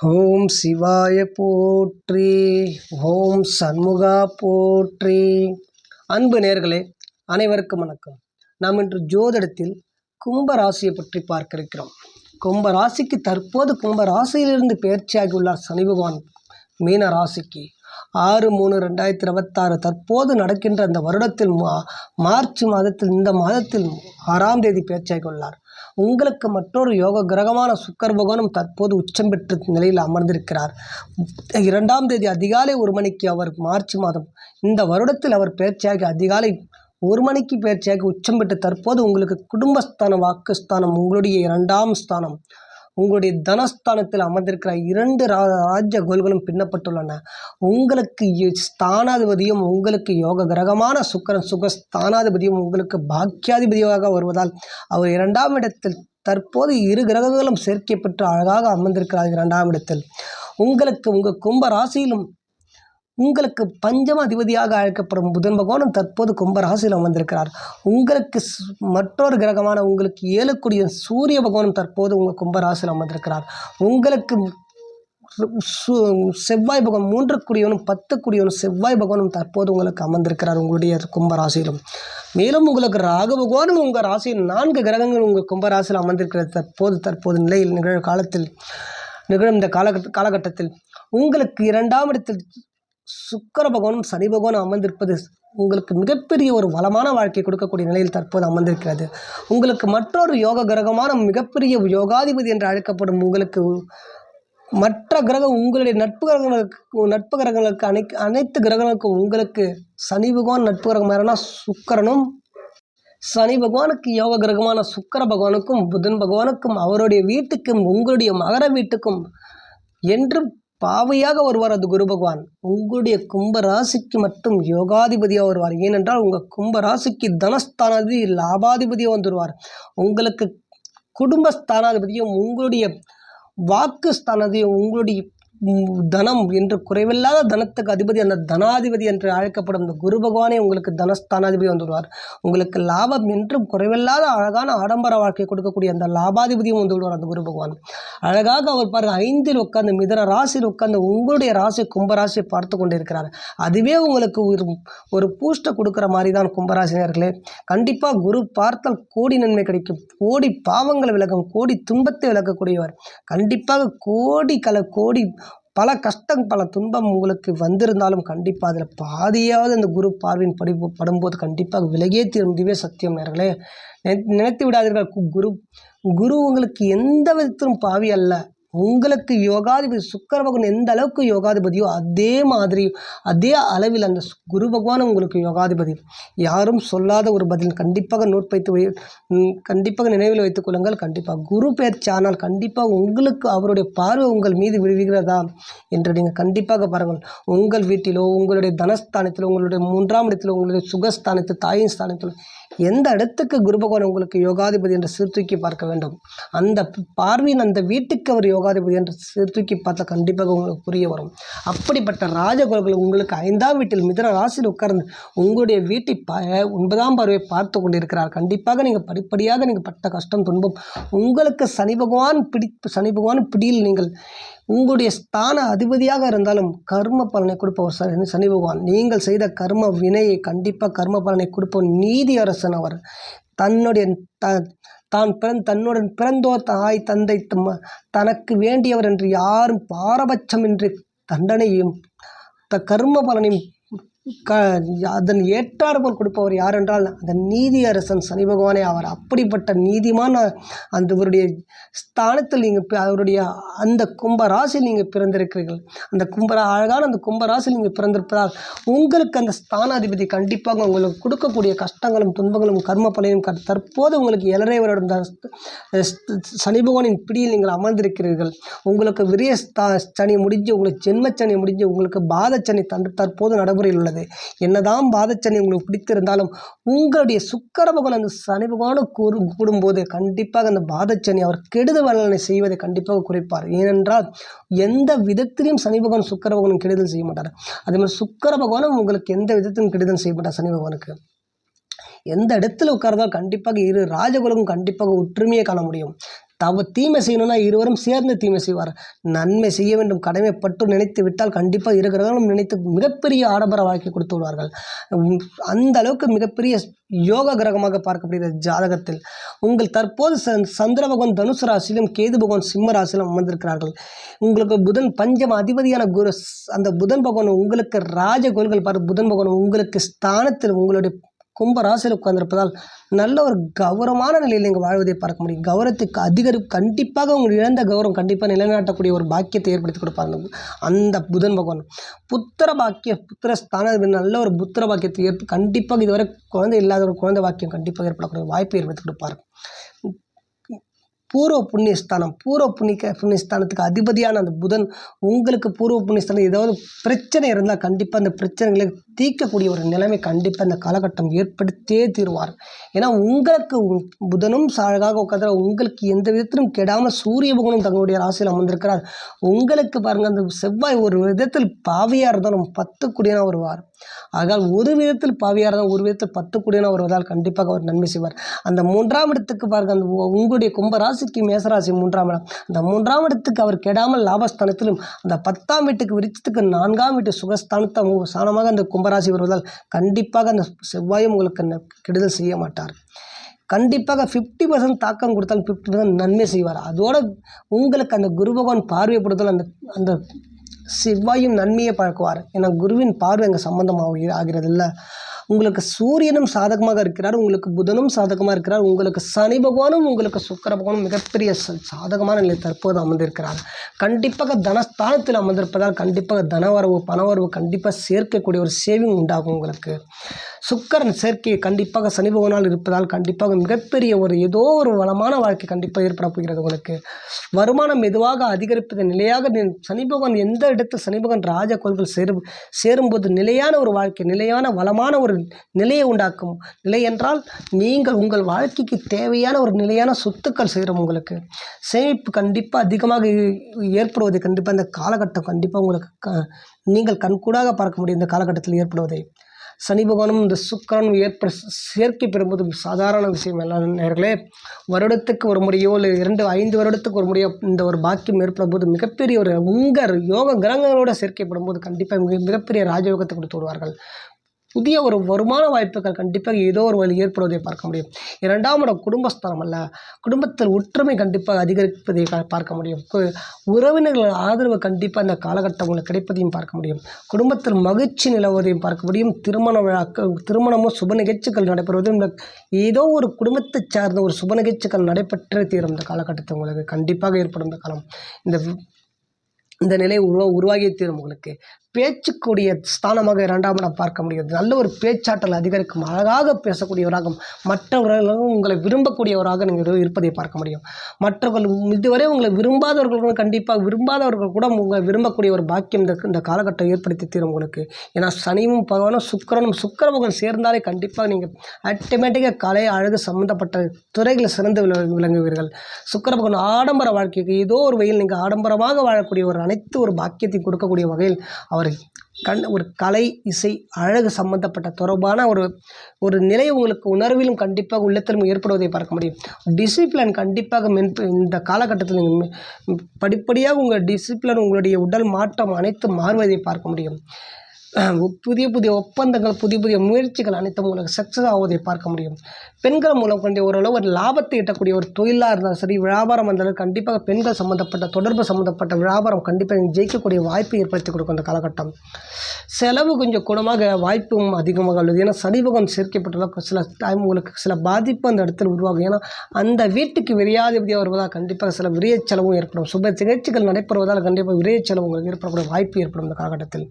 ஓம் சிவாய போற்றி. ஓம் சண்முகா போற்றி. அன்பு நேர்களே, அனைவருக்கும் வணக்கம். நாம் இன்று ஜோதிடத்தில் கும்பராசியை பற்றி பார்க்க இருக்கிறோம். கும்பராசிக்கு தற்போது கும்பராசியிலிருந்து பெயர்ச்சியாகியுள்ளார் சனி பகவான் மீன ராசிக்கு 6/3/2026 தற்போது நடக்கின்ற அந்த வருடத்தில் மார்ச் மாதத்தில் இந்த மாதத்தில் 6ஆம் தேதி பெயர்ச்சியாகி உள்ளார். உங்களுக்கு மற்றொரு யோக கிரகமான சுக்கர பகவானும் தற்போது உச்சம் பெற்ற நிலையில் அமர்ந்திருக்கிறார். 2ஆம் தேதி அதிகாலை 1 மணிக்கு அவர் மார்ச் மாதம் இந்த வருடத்தில் அவர் பெயர்ச்சியாகி அதிகாலை 1 மணிக்கு பெயர்ச்சியாகி உச்சம் பெற்று தற்போது உங்களுக்கு குடும்பஸ்தானம், வாக்குஸ்தானம், உங்களுடைய 2ஆம் ஸ்தானம், உங்களுடைய தனஸ்தானத்தில் அமர்ந்திருக்கிற 2 ராஜ்ய கோள்களும் பின்னப்பட்டுள்ளன. உங்களுக்கு ஸ்தானாதிபதியும் உங்களுக்கு யோக கிரகமான சுக்கிரன் சுகஸ்தானாதிபதியும் உங்களுக்கு பாக்கியாதிபதியாக வருவதால் அவர் 2ஆம் இடத்தில் தற்போது 2 கிரகங்களும் சேர்க்கை பெற்று அழகாக அமர்ந்திருக்கிறார். 2ஆம் இடத்தில் உங்களுக்கு உங்கள் கும்ப ராசியிலும் உங்களுக்கு பஞ்சம அதிபதியாக அழைக்கப்படும் புதன் பகவானும் தற்போது கும்பராசியில் அமர்ந்திருக்கிறார். உங்களுக்கு மற்றொரு கிரகமான உங்களுக்கு 7 சூரிய பகவானும் தற்போது உங்கள் கும்பராசியில் அமர்ந்திருக்கிறார். உங்களுக்கு செவ்வாய் பகவான் 3 10 செவ்வாய் பகவானும் தற்போது உங்களுக்கு அமர்ந்திருக்கிறார் உங்களுடைய கும்பராசியிலும். மேலும் உங்களுக்கு ராகு பகவானும் உங்கள் ராசியில் 4 கிரகங்கள் உங்கள் கும்பராசியில் அமர்ந்திருக்கிறது. தற்போது நிலையில் நிகழும் இந்த காலகட்டத்தில் உங்களுக்கு 2ஆம் இடத்தில் சுக்கிர பகவானும் சனி பகவானும் அமர்ந்திருப்பது உங்களுக்கு மிகப்பெரிய ஒரு வளமான வாழ்க்கை கொடுக்கக்கூடிய நிலையில் தற்போது அமர்ந்திருக்கிறது. உங்களுக்கு மற்றொரு யோக கிரகமான மிகப்பெரிய யோகாதிபதி என்று அழைக்கப்படும் உங்களுக்கு மற்ற கிரகம் உங்களுடைய நட்பு கிரகங்களுக்கு அனைத்து கிரகங்களுக்கும் உங்களுக்கு சனி பகவான் நட்பு கிரகம் யாருன்னா சுக்கிரனும், சனி பகவானுக்கு யோக கிரகமான சுக்கிர பகவானுக்கும் புதன் பகவானுக்கும் அவருடைய வீட்டுக்கும் உங்களுடைய மகர வீட்டுக்கும் என்றும் பாவையாக வருவார். அது குரு பகவான் உங்களுடைய கும்பராசிக்கு மட்டும் யோகாதிபதியாக வருவார். ஏனென்றால் உங்கள் கும்பராசிக்கு தனஸ்தானாதிபதி லாபாதிபதியாக வந்துடுவார். உங்களுக்கு குடும்பஸ்தானாதிபதியும் உங்களுடைய வாக்கு ஸ்தானாதிபதியும் உங்களுடைய தனம் என்று குறைவில்லாத தனத்துக்கு அதிபதி அந்த தனாதிபதி என்று அழைக்கப்படும் இந்த குரு பகவானே உங்களுக்கு தனஸ்தானாதிபதி வந்துவிடுவார். உங்களுக்கு லாபம் என்றும் குறைவில்லாத அழகான ஆடம்பர வாழ்க்கை கொடுக்கக்கூடிய அந்த லாபாதிபதியும் வந்து விடுவார் அந்த குரு பகவான். அழகாக அவர் பாருங்கள் 5இல் உட்கார்ந்து மிதன ராசியில் உட்கார்ந்து உங்களுடைய ராசி கும்பராசியை பார்த்து கொண்டிருக்கிறார். அதுவே உங்களுக்கு ஒரு பூஸ்ட்டை கொடுக்குற மாதிரி தான் கும்பராசினியர்களே. கண்டிப்பாக குரு பார்த்தால் கோடி நன்மை கிடைக்கும், கோடி பாவங்களை விலகும், கோடி துன்பத்தை விலக்கக்கூடியவர். கண்டிப்பாக கோடி பல கஷ்டம் பல துன்பம் உங்களுக்கு வந்திருந்தாலும் கண்டிப்பாக அதில் பாதியாவது அந்த குரு பார்வையின் படும்போது கண்டிப்பாக விலகியே தீரும். இதுவே சத்தியம் நேர்களே. நினைத்து விடாதீர்கள். குரு உங்களுக்கு எந்த விதத்திலும் பாவி அல்ல. உங்களுக்கு யோகாதிபதி சுக்கிர பகவான் எந்த அளவுக்கு யோகாதிபதியோ அதே மாதிரி அதே அளவில் அந்த குரு பகவான் உங்களுக்கு யோகாதிபதி. யாரும் சொல்லாத ஒரு பதில் கண்டிப்பாக கண்டிப்பாக நினைவில் வைத்துக் கொள்ளுங்கள். கண்டிப்பாக குரு பெயர்ச்சி ஆனால் கண்டிப்பாக உங்களுக்கு அவருடைய பார்வை உங்கள் மீது விழுகிறதா என்று நீங்கள் கண்டிப்பாக பாருங்கள். உங்கள் வீட்டிலோ உங்களுடைய தனஸ்தானத்திலோ உங்களுடைய 3ஆம் இடத்திலோ உங்களுடைய சுகஸ்தானத்தில் தாயின் ஸ்தானத்திலோ எந்த இடத்துக்கு குரு பகவான் உங்களுக்கு யோகாதிபதி என்று சீர்தூக்கி பார்க்க வேண்டும். அந்த பார்வையின் அந்த வீட்டுக்கு அவர் யோகாதிபதி என்று சீர்தூக்கி பார்த்தா கண்டிப்பாக உங்களுக்கு புரிய வரும். அப்படிப்பட்ட ராஜகுலங்கள் உங்களுக்கு 5ஆம் வீட்டில் மிதன ராசியில் உட்கார்ந்து உங்களுடைய வீட்டை 9ஆம் பார்வையை பார்த்து கொண்டிருக்கிறார். கண்டிப்பாக நீங்கள் படிப்படியாக நீங்கள் பட்ட கஷ்டம் துன்பம் உங்களுக்கு சனி பகவான் பிடியில் நீங்கள் உங்களுடைய ஸ்தான அதிபதியாக இருந்தாலும் கர்ம பலனை கொடுப்பவர் சனி பகவான். நீங்கள் செய்த கர்ம வினையை கண்டிப்பாக கர்ம பலனை கொடுப்பவர் நீதி அரசன். அவர் தன்னுடன் பிறந்தோர் தாய் தந்தை தனக்கு வேண்டியவர் என்று யாரும் பாரபட்சமின்றி தண்டனையும் கர்ம பலனையும் அதன் ஏற்றாற்போல் கொடுப்பவர் யார் என்றால் அந்த நீதி அரசன் சனி பகவானே அவர். அப்படிப்பட்ட நீதிமான அந்தவருடைய ஸ்தானத்தில் நீங்கள் அவருடைய அந்த கும்பராசியில் நீங்கள் பிறந்திருக்கிறீர்கள். அந்த அழகான அந்த கும்பராசியில் நீங்கள் பிறந்திருப்பதால் உங்களுக்கு அந்த ஸ்தானாதிபதி கண்டிப்பாக உங்களுக்கு கொடுக்கக்கூடிய கஷ்டங்களும் துன்பங்களும் கர்ம பலனையும் தற்போது உங்களுக்கு 7.5 வருடம் சனி பகவானின் பிடியில் நீங்கள் அமர்ந்திருக்கிறீர்கள். உங்களுக்கு விரிய சனி முடிஞ்சு உங்களுக்கு ஜென்மச்சனி முடிஞ்சு உங்களுக்கு பாதச்சனி தற்போது நடைமுறையில் உள்ளது. என்னதான் பாதச்சனி உங்களுக்கு பிடித்திருந்தாலும் உங்களுடைய சுக்கிர பகவான் அந்த சனி பகவானு கூடும்போது கண்டிப்பாக அந்த பாதச்சனி அவர் கெடுதல் வல்லனை செய்வதை கண்டிப்பாக குறைப்பார். ஏனென்றால் எந்த விதத்திலையும் சனி பகவான் சுக்கிர பகவானும் கெடுதல் செய்ய மாட்டார். அதே மாதிரி சுக்கிர பகவானும் உங்களுக்கு எந்த விதத்திலும் கெடுதல் செய்ய மாட்டார். சனி பகவானுக்கு எந்த இடத்துல உட்கார்ந்தால் கண்டிப்பாக 2 ராஜகுலமும் கண்டிப்பாக ஒற்றுமையை காண முடியும். தீமை செய்யணும்னா இருவரும் சேர்ந்து தீமை செய்வார். நன்மை செய்ய வேண்டும் கடமைப்பட்டு நினைத்து விட்டால் கண்டிப்பாக இருக்கிறவர்களும் நினைத்து மிகப்பெரிய ஆடம்பர வாழ்க்கை கொடுத்து விடுவார்கள். அந்த அளவுக்கு மிகப்பெரிய யோக கிரகமாக பார்க்கப்படுகிற ஜாதகத்தில் உங்கள் தற்போது சந்திர பகவான் தனுசு ராசியிலும் கேது பகவான் சிம்ம ராசியிலும் அமர்ந்திருக்கிறார்கள். உங்களுக்கு புதன் பஞ்சம அதிபதியான குரு, அந்த புதன் பகவான் உங்களுக்கு ராஜ கோள்கள் பார்த்து புதன் பகவான் உங்களுக்கு ஸ்தானத்தில் உங்களுடைய கும்ப ராசியில் உட்கார்ந்திருப்பதால் நல்ல ஒரு கௌரவமான நிலையில் நீங்கள் வாழ்வதை பார்க்க முடியும். கௌரவத்துக்கு கண்டிப்பாக உங்கள் இழந்த கௌரவம் கண்டிப்பாக நிலைநாட்டக்கூடிய ஒரு பாக்கியத்தை ஏற்படுத்தி கொடுப்பாங்க அந்த புதன் பகவான். புத்திர ஸ்தானம் நல்ல ஒரு புத்திர பாக்கியத்தை கண்டிப்பாக இதுவரை குழந்தை இல்லாத ஒரு குழந்தை பாக்கியம் கண்டிப்பாக ஏற்படக்கூடிய வாய்ப்பை ஏற்படுத்தி கொடுப்பார். பூர்வ புண்ணியஸ்தானத்துக்கு அதிபதியான அந்த புதன் உங்களுக்கு பூர்வ புண்ணியஸ்தானம் ஏதாவது பிரச்சனை இருந்தால் கண்டிப்பாக அந்த பிரச்சனைகளை தீர்க்கக்கூடிய ஒரு நிலைமை கண்டிப்பாக இந்த காலகட்டம் ஏற்படுத்தியே தீர்வார். ஏன்னா உங்களுக்கு புதனும் அழகாக உட்காந்து உங்களுக்கு எந்த விதத்திலும் கெடாமல் சூரிய பகவானும் தங்களுடைய ராசியில் அமர்ந்திருக்கிறார். உங்களுக்கு பாருங்கள், அந்த செவ்வாய் ஒரு விதத்தில் பாவியாக இருந்தாலும் 10 குடியனாக வருவார். ஆகால் ஒரு விதத்தில் பாவியாக இருந்தால் ஒரு விதத்தில் 10 குடியனாக வருவதால் கண்டிப்பாக அவர் நன்மை செய்வார். அந்த 3ஆம் இடத்துக்கு பாருங்கள், அந்த உங்களுடைய கும்பராசிக்கு மேசராசி 3ஆம் இடம், அந்த 3ஆம் இடத்துக்கு அவர் கெடாமல் லாபஸ்தானத்திலும் அந்த 10ஆம் வீட்டுக்கு விருச்சத்துக்கு 4ஆம் வீட்டு சுகஸ்தானத்தை சாணமாக அந்த கும்பராசி வருவதால் கண்டிப்பாக அந்த செவ்வாயும் உங்களுக்கு கெடுதல் செய்ய மாட்டார். கண்டிப்பாக 50% தாக்கம் கொடுத்தாலும் 50% நன்மை செய்வார். அதோடு உங்களுக்கு அந்த குரு பகவான் பார்வைப்படுத்தல் அந்த செவ்வாயும் நன்மையை பழக்குவார். ஏன்னா குருவின் பார்வை அங்கே சம்பந்தம் ஆகிறது இல்லை. உங்களுக்கு சூரியனும் சாதகமாக இருக்கிறார், உங்களுக்கு புதனும் சாதகமாக இருக்கிறார், உங்களுக்கு சனி பகவானும் உங்களுக்கு சுக்கிர பகவானும் மிகப்பெரிய சாதகமான நிலை தற்போது அமர்ந்திருக்கிறார். கண்டிப்பாக தனஸ்தானத்தில் அமர்ந்திருப்பதால் கண்டிப்பாக தனவரவு பணவரவு கண்டிப்பாக சேர்க்கக்கூடிய ஒரு சேவிங் உண்டாகும். உங்களுக்கு சுக்கரன் சேர்க்கை கண்டிப்பாக சனி பகவானால் இருப்பதால் கண்டிப்பாக மிகப்பெரிய ஒரு ஏதோ ஒரு வளமான வாழ்க்கை கண்டிப்பாக ஏற்பட போகிறது. உங்களுக்கு வருமானம் மெதுவாக அதிகரிப்பது நிலையாக சனி பகவான் எந்த இடத்தில் சனி பகவான் ராஜ கோள்கள் சேரும்போது நிலையான ஒரு வாழ்க்கை, நிலையான வளமான ஒரு நிலையை உண்டாக்கும். நிலை என்றால் நீங்கள் உங்கள் வாழ்க்கைக்கு தேவையான ஒரு நிலையான சொத்துக்கள் செய்கிறோம். உங்களுக்கு சேமிப்பு கண்டிப்பாக அதிகமாக ஏற்படுவதை கண்டிப்பாக இந்த காலகட்டம் கண்டிப்பாக உங்களுக்கு நீங்கள் கண்கூடாக பார்க்க முடியும். இந்த காலகட்டத்தில் ஏற்படுவதை சனி பகவானும் இந்த சுக்கிரனும் சேர்க்கை பெறும்போது சாதாரண விஷயம் எல்லாம் நேர்களே. வருடத்துக்கு ஒரு முறையோ இல்லை 2-5 வருடத்துக்கு ஒரு முறையோ இந்த ஒரு பாக்கியம் ஏற்படும் போது மிகப்பெரிய ஒரு உங்கள் யோக கிரகங்களோடு சேர்க்கைப்படும் போது கண்டிப்பாக மிகப்பெரிய ராஜயோகத்தை கொடுத்து விடுவார்கள். புதிய ஒரு வருமான வாய்ப்புகள் கண்டிப்பாக ஏதோ ஒரு வழி ஏற்படுவதை பார்க்க முடியும். 2ஆம் இடம் குடும்பஸ்தானம் அல்ல, குடும்பத்தில் ஒற்றுமை கண்டிப்பாக அதிகரிப்பதை பார்க்க முடியும். உறவினர்கள் ஆதரவு கண்டிப்பாக இந்த காலகட்டம் உங்களுக்கு கிடைப்பதையும் பார்க்க முடியும். குடும்பத்தில் மகிழ்ச்சி நிலவுவதையும் பார்க்க முடியும். திருமணமும் சுப நிகழ்ச்சிகள் நடைபெறுவதும் ஏதோ ஒரு குடும்பத்தை சார்ந்த ஒரு சுப நிகழ்ச்சிகள் நடைபெற்றே தீரும். இந்த காலகட்டத்தில் உங்களுக்கு கண்டிப்பாக ஏற்படும் இந்த காலம் இந்த நிலை உருவாகியே தீரும். உங்களுக்கு பேச்சுக்கூடிய ஸ்தானமாக 2ஆம் இடம் பார்க்க முடிகிறது. நல்ல ஒரு பேச்சாற்றல் அதிகரிக்கும், அழகாக பேசக்கூடியவராகவும் மற்றவர்களும் உங்களை விரும்பக்கூடியவராக நீங்கள் இருப்பதை பார்க்க முடியும். மற்றவர்கள் இதுவரை உங்களை விரும்பாதவர்களும் கண்டிப்பாக விரும்பாதவர்கள் கூட உங்களை விரும்பக்கூடிய ஒரு பாக்கியம் இந்த காலகட்டம் ஏற்படுத்தி தீரும் உங்களுக்கு. ஏன்னா சனியும் பகவானும் சுக்கிர பகவான் சேர்ந்தாலே கண்டிப்பாக நீங்கள் ஆட்டோமேட்டிக்காக கலை அழகு சம்மந்தப்பட்ட துறைகளில் சிறந்து விளங்குவீர்கள். சுக்கிர பகவான் ஆடம்பர வாழ்க்கைக்கு ஏதோ ஒரு வகையில் நீங்கள் ஆடம்பரமாக வாழக்கூடிய ஒரு அனைத்து ஒரு பாக்கியத்தை கொடுக்கக்கூடிய வகையில் அவர் ஒரு கலை இசை அழகு சம்பந்தப்பட்ட தொடர்பான ஒரு நிலை உங்களுக்கு உணர்விலும் கண்டிப்பாக உள்ளத்திலும் ஏற்படுவதை பார்க்க முடியும். டிசிப்ளின் கண்டிப்பாக இந்த காலகட்டத்தில் நீங்கள் படிப்படியாக உங்கள் டிசிப்ளின் உங்களுடைய உடல் மாற்றம் அனைத்தும் மாறுவதை பார்க்க முடியும். புதிய ஒப்பந்தங்கள் புதிய முயற்சிகள் அனைத்தும் உங்களுக்கு சக்ஸஸ் ஆவதை பார்க்க முடியும். பெண்கள் மூலம் கொண்ட ஓரளவு ஒரு லாபத்தை ஈட்டக்கூடிய ஒரு தொழிலாக இருந்தாலும் சரி, வியாபாரம் வந்தாலும் கண்டிப்பாக பெண்கள் சம்மந்தப்பட்ட தொடர்பு சம்மந்தப்பட்ட வியாபாரம் கண்டிப்பாக ஜெயிக்கக்கூடிய வாய்ப்பை ஏற்படுத்தி கொடுக்கும் இந்த காலகட்டம். செலவு கொஞ்சம் கூடமாக வாய்ப்பும் அதிகமாக உள்ளது. ஏன்னா சனி பகவான் சேர்க்கப்பட்டுள்ள சில டைம் உங்களுக்கு சில பாதிப்பு அந்த இடத்தில் உருவாகும். ஏன்னா அந்த வீட்டுக்கு விரையாதிபதியாக வருவதால் கண்டிப்பாக சில விரைய செலவும் ஏற்படும். சுப நிகழ்ச்சிகள் நடைபெறுவதால் கண்டிப்பாக விரைய செலவு உங்களுக்கு ஏற்படக்கூடிய வாய்ப்பு ஏற்படும் இந்த காலகட்டத்தில்.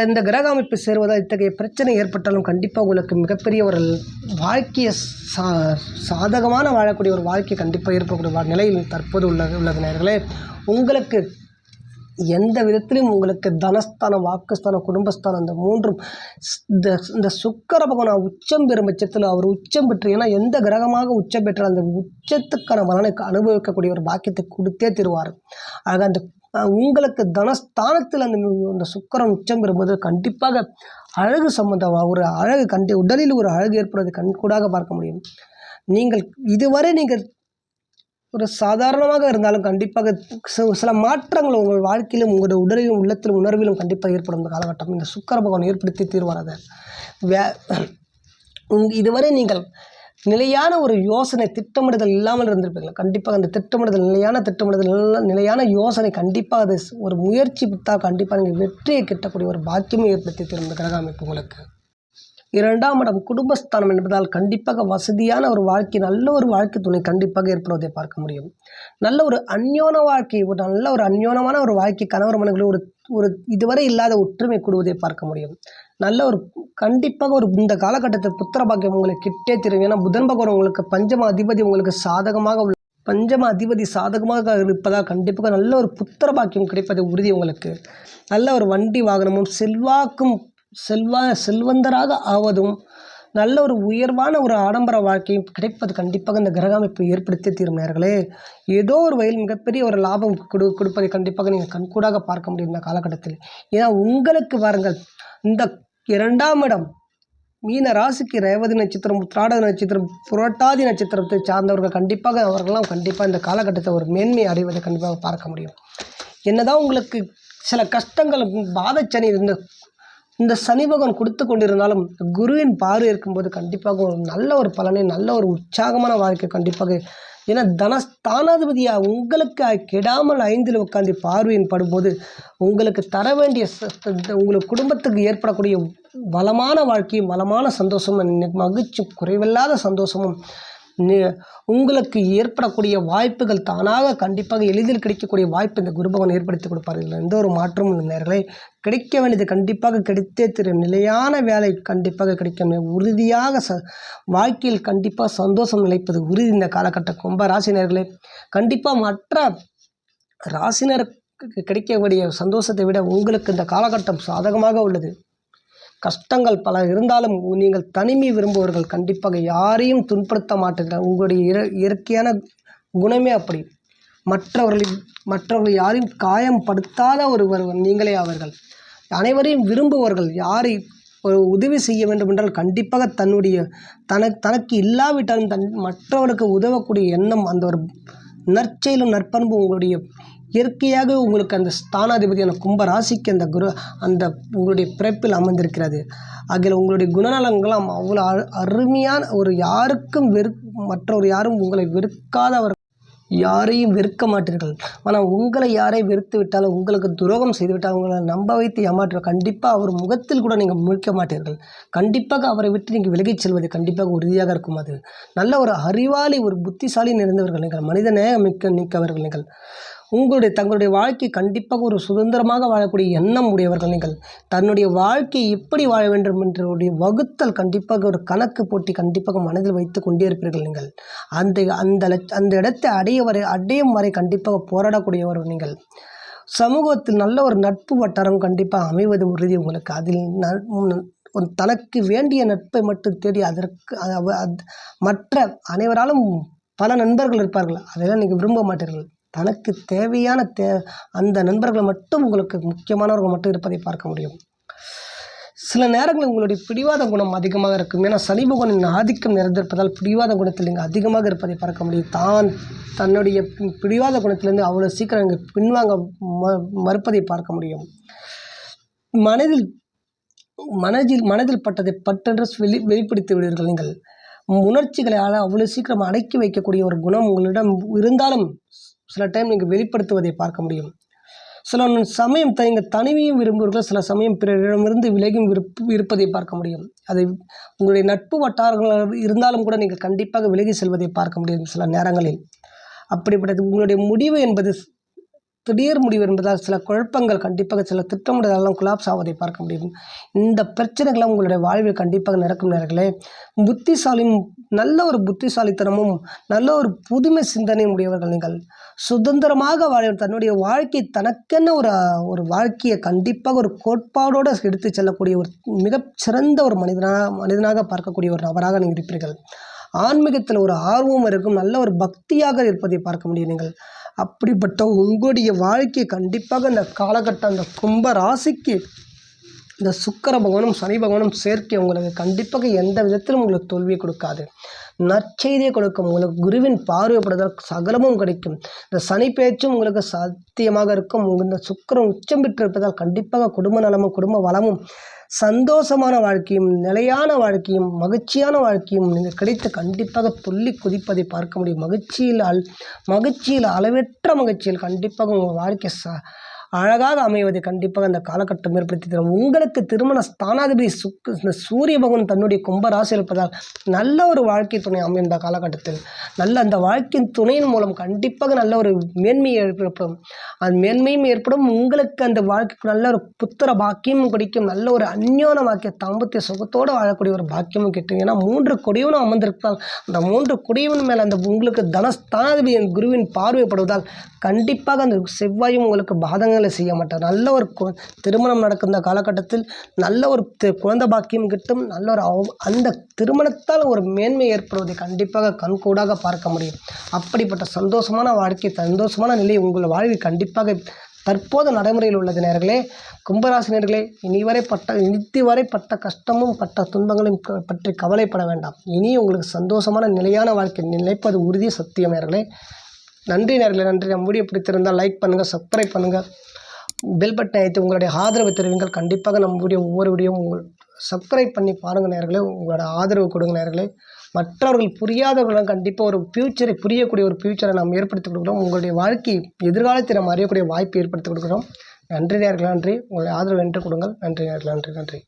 இந்த கிரக அமைப்பு சேருவதால் இத்தகைய பிரச்சனை ஏற்பட்டாலும் கண்டிப்பாக உங்களுக்கு மிகப்பெரிய ஒரு வாழ்க்கையை சாதகமான வாழக்கூடிய ஒரு வாழ்க்கை கண்டிப்பாக ஏற்படக்கூடிய நிலையில் தற்போது உள்ளது நேயர்களே. உங்களுக்கு எந்த விதத்திலும் உங்களுக்கு தனஸ்தானம், வாக்குஸ்தானம், குடும்பஸ்தானம் இந்த மூன்றும் இந்த சுக்கிர பகவான் உச்சம் பெறும் பட்சத்தில் அவர் உச்சம் பெற்று, ஏன்னா எந்த கிரகமாக உச்சம் பெற்றால் அந்த உச்சத்துக்கான பலனை அனுபவிக்கக்கூடிய ஒரு பாக்கியத்தை கொடுத்தே தருவார். ஆக அந்த உங்களுக்கு தனஸ்தானத்தில் அந்த சுக்கிரன் உச்சம் பெறும்போது கண்டிப்பாக அழகு சம்பந்தமாக ஒரு அழகு உடலில் ஒரு அழகு ஏற்படுவதை கண்கூடாக பார்க்க முடியும். நீங்கள் இதுவரை நீங்கள் ஒரு சாதாரணமாக இருந்தாலும் கண்டிப்பாக சில மாற்றங்கள் உங்கள் வாழ்க்கையிலும் உங்களுடைய உடலிலும் உள்ளத்திலும் உணர்விலும் கண்டிப்பாக ஏற்படும் இந்த காலகட்டம். இந்த சுக்கிர பகவான் ஏற்படுத்தி தீர்வார். அதை இதுவரை நீங்கள் நிலையான ஒரு யோசனை திட்டமிடுதல் இல்லாமல் இருந்திருப்பீர்கள். கண்டிப்பாக அந்த திட்டமிடுதல் நிலையான திட்டமிடுதல் நிலையான யோசனை கண்டிப்பாக அது ஒரு முயற்சி விட்டால் கண்டிப்பாக நீங்கள் வெற்றியை கிட்டக்கூடிய ஒரு பாக்கியமே ஏற்படுத்தி தரும் இந்த கிரக அமைப்பு உங்களுக்கு. 2ஆம் இடம் குடும்பஸ்தானம் என்பதால் கண்டிப்பாக வசதியான ஒரு வாழ்க்கை, நல்ல ஒரு வாழ்க்கை துணை கண்டிப்பாக ஏற்படுவதை பார்க்க முடியும். நல்ல ஒரு அந்யோன வாழ்க்கை, ஒரு நல்ல ஒரு அந்யோனமான ஒரு வாழ்க்கை, கணவர் மனைவிகளில் ஒரு இதுவரை இல்லாத ஒற்றுமை கூடுவதை பார்க்க முடியும். நல்ல ஒரு கண்டிப்பாக ஒரு இந்த காலகட்டத்தில் புத்திர பாக்கியம் உங்களுக்கு கிட்டே தெரியும். ஏன்னா புதன் பகவான் உங்களுக்கு பஞ்சம அதிபதி உங்களுக்கு சாதகமாக பஞ்சம அதிபதி சாதகமாக இருப்பதால் கண்டிப்பாக நல்ல ஒரு புத்திர பாக்கியம் கிடைப்பது உறுதி உங்களுக்கு. நல்ல ஒரு வண்டி வாகனமும் செல்வந்தராக ஆவதும் நல்ல ஒரு உயர்வான ஒரு ஆடம்பர வாழ்க்கையும் கிடைப்பது கண்டிப்பாக இந்த கிரக அமைப்பு ஏற்படுத்தி தீரும் நேயர்களே. ஏதோ ஒரு வகையில் மிகப்பெரிய ஒரு லாபம் கொடுப்பதை கண்டிப்பாக நீங்கள் கண்கூடாக பார்க்க முடியும் இந்த காலகட்டத்தில். ஏன்னா உங்களுக்கு வாருங்கள், இந்த 2ஆம் இடம் மீன ராசிக்கு ரேவதி நட்சத்திரம், உத்திராட நட்சத்திரம், புரட்டாதி நட்சத்திரத்தை சார்ந்தவர்கள் கண்டிப்பாக அவர்களெல்லாம் கண்டிப்பாக இந்த காலகட்டத்தை ஒரு மேன்மை அடைவதை கண்டிப்பாக பார்க்க முடியும். என்னதான் உங்களுக்கு சில கஷ்டங்கள் பாதச்சனி இந்த சனி பகவான் கொடுத்து கொண்டிருந்தாலும் குருவின் பார்வை இருக்கும்போது கண்டிப்பாக ஒரு நல்ல ஒரு பலனை, நல்ல ஒரு உற்சாகமான வாழ்க்கை கண்டிப்பாக. ஏன்னா தனஸ்தானாதிபதியாக உங்களுக்கு கெடாமல் 5ல் உட்காந்து பார்வையின் படும்போது உங்களுக்கு தர வேண்டிய உங்களுக்கு குடும்பத்துக்கு ஏற்படக்கூடிய வளமான வாழ்க்கையும் வளமான சந்தோஷமும் மகிழ்ச்சி குறைவில்லாத சந்தோஷமும் உங்களுக்கு ஏற்படக்கூடிய வாய்ப்புகள் தானாக கண்டிப்பாக எளிதில் கிடைக்கக்கூடிய வாய்ப்பு இந்த குரு பகவான் ஏற்படுத்தி கொடுப்பார். இதில் எந்த ஒரு மாற்றமும் நேயர்களே. கிடைக்க வேண்டியது கண்டிப்பாக கிடைத்தே தெரியும். நிலையான வேலை கண்டிப்பாக கிடைக்கும். உறுதியாக வாழ்க்கையில் கண்டிப்பாக சந்தோஷம் நிலைப்பது உறுதி இந்த காலகட்ட கும்ப ராசினியர்களே. கண்டிப்பாக மற்ற ராசினருக்கு கிடைக்கக்கூடிய சந்தோஷத்தை விட உங்களுக்கு இந்த காலகட்டம் சாதகமாக உள்ளது. கஷ்டங்கள் பல இருந்தாலும் நீங்கள் தனிமை விரும்புவர்கள் கண்டிப்பாக யாரையும் துன்படுத்த மாட்டீர்கள். உங்களுடைய இயற்கையான குணமே அப்படி. மற்றவர்கள் யாரையும் காயப்படுத்தாத ஒருவர் நீங்களே அவர்கள். அனைவரையும் விரும்புவர்கள். யாரை ஒரு உதவி செய்ய வேண்டும் என்றால் கண்டிப்பாக தனக்கு இல்லாவிட்டாலும் மற்றவருக்கு உதவக்கூடிய எண்ணம், அந்த ஒரு நற்செயலும் நற்பண்பு உங்களுடைய இயற்கையாக உங்களுக்கு அந்த ஸ்தானாதிபதியான கும்ப ராசிக்கு அந்த உங்களுடைய பிறப்பில் அமர்ந்திருக்கிறது. அதில் உங்களுடைய குணநலங்களாம் அவ்வளோ அருமையான ஒரு யாருக்கும் மற்றவர் யாரும் உங்களை வெறுக்காதவர், யாரையும் வெறுக்க மாட்டீர்கள். ஆனால் உங்களை யாரை வெறுத்து விட்டாலும், உங்களுக்கு துரோகம் செய்துவிட்டால், உங்களை நம்ப வைத்து ஏமாற்ற கண்டிப்பாக அவர் முகத்தில் கூட நீங்கள் முழிக்க மாட்டீர்கள். கண்டிப்பாக அவரை விட்டு நீங்கள் விலகிச் செல்வது கண்டிப்பாக உறுதியாக இருக்கும். அது நல்ல ஒரு அறிவாளி, ஒரு புத்திசாலி நிறைந்தவர்கள் நீங்கள், மனித நேயம் மிக்கவர்கள் நீங்கள். தங்களுடைய வாழ்க்கை கண்டிப்பாக ஒரு சுதந்திரமாக வாழக்கூடிய எண்ணம் உடையவர்கள் நீங்கள். தன்னுடைய வாழ்க்கையை எப்படி வாழ வேண்டும் என்றுடைய வகுத்தல் கண்டிப்பாக ஒரு கணக்கு போட்டி கண்டிப்பாக மனதில் வைத்து கொண்டே இருப்பீர்கள் நீங்கள். அந்த இடத்தை அடையும் வரை கண்டிப்பாக போராடக்கூடியவர்கள் நீங்கள். சமூகத்தில் நல்ல ஒரு நட்பு வட்டாரம் கண்டிப்பாக அமைவது உறுதி உங்களுக்கு. அதில் தனக்கு வேண்டிய நட்பை மட்டும் தேடி மற்ற அனைவராலும் பல நண்பர்கள் இருப்பார்கள். அதெல்லாம் நீங்கள் விரும்ப மாட்டீர்கள். தனக்கு தேவையான அந்த நண்பர்கள் மட்டும் உங்களுக்கு முக்கியமானவர்கள் மட்டும் இருப்பதை பார்க்க முடியும். சில நேரங்களில் உங்களுடைய பிடிவாத குணம் அதிகமாக இருக்கும். ஏன்னா சனி பகவானின் ஆதிக்கம் நிறைந்திருப்பதால் பிடிவாத குணத்தில் நீங்கள் அதிகமாக இருப்பதை பார்க்க முடியும். தன்னுடைய பிடிவாத குணத்திலிருந்து அவ்வளோ சீக்கிரம் நீங்கள் பின்வாங்க மறுப்பதை பார்க்க முடியும். மனதில் பட்டதை பட்டென்று வெளிப்படுத்தி விடுவீர்கள் நீங்கள். உணர்ச்சிகளை அவ்வளோ சீக்கிரம் அடக்கி வைக்கக்கூடிய ஒரு குணம் உங்களிடம் இருந்தாலும் சில டைம் நீங்கள் வெளிப்படுத்துவதை பார்க்க முடியும். சில சமயம் நீங்கள் தனிமையும் விரும்புவீர்கள். சில சமயம் பிறரிடமிருந்து விலகியும் இருப்பதை பார்க்க முடியும். அதை உங்களுடைய நட்பு வட்டாரங்கள் இருந்தாலும் கூட நீங்கள் கண்டிப்பாக விலகி செல்வதை பார்க்க முடியும் சில நேரங்களில். அப்படிப்பட்டது உங்களுடைய முடிவு என்பது திடீர் முடிவு என்பதால் சில குழப்பங்கள் கண்டிப்பாக, சில திட்டமிடலாம் குலாப்ஸ் ஆவதை பார்க்க முடியும். இந்த பிரச்சனைகள்லாம் உங்களுடைய வாழ்வில் கண்டிப்பாக நடக்கும் நேரங்களே. நல்ல ஒரு புத்திசாலித்தனமும் நல்ல ஒரு புதுமை சிந்தனையும் உடையவர்கள் நீங்கள். சுதந்திரமாக தன்னுடைய வாழ்க்கை தனக்கென்ன ஒரு வாழ்க்கையை கண்டிப்பாக ஒரு கோட்பாடோடு எடுத்து செல்லக்கூடிய ஒரு மிகச்சிறந்த ஒரு மனிதனாக பார்க்கக்கூடிய ஒரு நபராக நீங்கள் இருப்பீர்கள். ஆன்மீகத்தில் ஒரு ஆர்வம் இருக்கும். நல்ல ஒரு பக்தியாக இருப்பதை பார்க்க முடியும் நீங்கள். அப்படிப்பட்ட உங்களுடைய வாழ்க்கையை கண்டிப்பாக இந்த காலகட்டம் அந்த கும்ப ராசிக்கு இந்த சுக்கிர பகவானும் சனி பகவானும் சேர்க்கை உங்களுக்கு கண்டிப்பாக எந்த விதத்திலும் உங்களுக்கு தோல்வியை கொடுக்காது. நற்செய்தியை கொடுக்கும். உங்களுக்கு குருவின் பார்வைப்படுதல் சகலமும் கிடைக்கும். இந்த சனி பேச்சும் உங்களுக்கு சாத்தியமாக இருக்கும். இந்த சுக்கிரன் உச்சம் பெற்றிருப்பதால் கண்டிப்பாக குடும்ப நலமும் குடும்ப வளமும் சந்தோஷமான வாழ்க்கையும் நிலையான வாழ்க்கையும் மகிழ்ச்சியான வாழ்க்கையும் நீங்கள் கிடைத்து கண்டிப்பாக துள்ளி குதிப்பதை பார்க்க முடியும். மகிழ்ச்சியில் அளவற்ற மகிழ்ச்சியில் கண்டிப்பாக உங்கள் வாழ்க்கை அழகாக அமைவதை கண்டிப்பாக அந்த காலகட்டம் ஏற்படுத்தி தரும். உங்களுக்கு திருமண ஸ்தானாதிபதி இந்த சூரிய பகவான் தன்னுடைய கும்பராசி இருப்பதால் நல்ல ஒரு வாழ்க்கை துணை அமையும். இந்த காலகட்டத்தில் நல்ல அந்த வாழ்க்கையின் துணையின் மூலம் கண்டிப்பாக நல்ல ஒரு மேன்மை ஏற்படும். அந்த மேன்மையும் ஏற்படும். உங்களுக்கு அந்த வாழ்க்கைக்கு நல்ல ஒரு புத்திர பாக்கியமும் கிடைக்கும். நல்ல ஒரு அந்யோன வாக்கிய தாம்பத்திய சுகத்தோடு வாழக்கூடிய ஒரு பாக்கியமும் கிட்டும். ஏன்னா 3 கொடியவனும் அமர்ந்திருப்பதால் அந்த 3 கொடியவன் மேலே அந்த உங்களுக்கு தனஸ்தானாதிபதி குருவின் பார்வைப்படுவதால் கண்டிப்பாக அந்த செவ்வாயும் உங்களுக்கு பாதங்களை செய்ய மாட்டார். நல்ல ஒரு திருமணம் நடக்கும் இந்த காலகட்டத்தில் நல்ல ஒரு குழந்தை பாக்கியம் கிட்டும். நல்ல ஒரு அந்த திருமணத்தால் ஒரு மேன்மை ஏற்படுவதை கண்டிப்பாக கண்கூடாக பார்க்க முடியும். அப்படிப்பட்ட சந்தோஷமான வாழ்க்கை சந்தோஷமான நிலை உங்கள் வாழ்வில் கண்டிப்பாக தற்போது நடைமுறையில் உள்ளது. நேர்களே கும்பராசி நேர்களே, இதுவரை பட்ட கஷ்டமும் பட்ட துன்பங்களும் பற்றி கவலைப்பட வேண்டாம். இனி உங்களுக்கு சந்தோஷமான நிலையான வாழ்க்கை நிலைப்பது உறுதி சத்தியம். நேர்களே நன்றி நேர்களே, நன்றி. நம்ம வீடியோ பிடித்திருந்தால் லைக் பண்ணுங்கள், சப்ஸ்கிரைப் பண்ணுங்கள், பெல் பட்டனை அழுத்தி உங்களுடைய ஆதரவு தெரிவிங்கள். கண்டிப்பாக நம்ம ஒவ்வொரு வீடியோவும் உங்கள் சப்ஸ்கிரைப் பண்ணி பாருங்கள் நேர்களே. உங்களோட ஆதரவு கொடுங்க நேர்களே. மற்றவர்கள் புரியாதவர்களும் கண்டிப்பாக ஒரு புரியக்கூடிய ஒரு ஃப்யூச்சரை நாம் ஏற்படுத்தி கொடுக்குறோம். உங்களுடைய வாழ்க்கை எதிர்காலத்தை நம்ம அறியக்கூடிய வாய்ப்பு ஏற்படுத்தி கொடுக்குறோம். நன்றி நேர்களே, நன்றி. உங்களுடைய ஆதரவு என்று கொடுங்கள். நன்றி நேர்களே, நன்றி.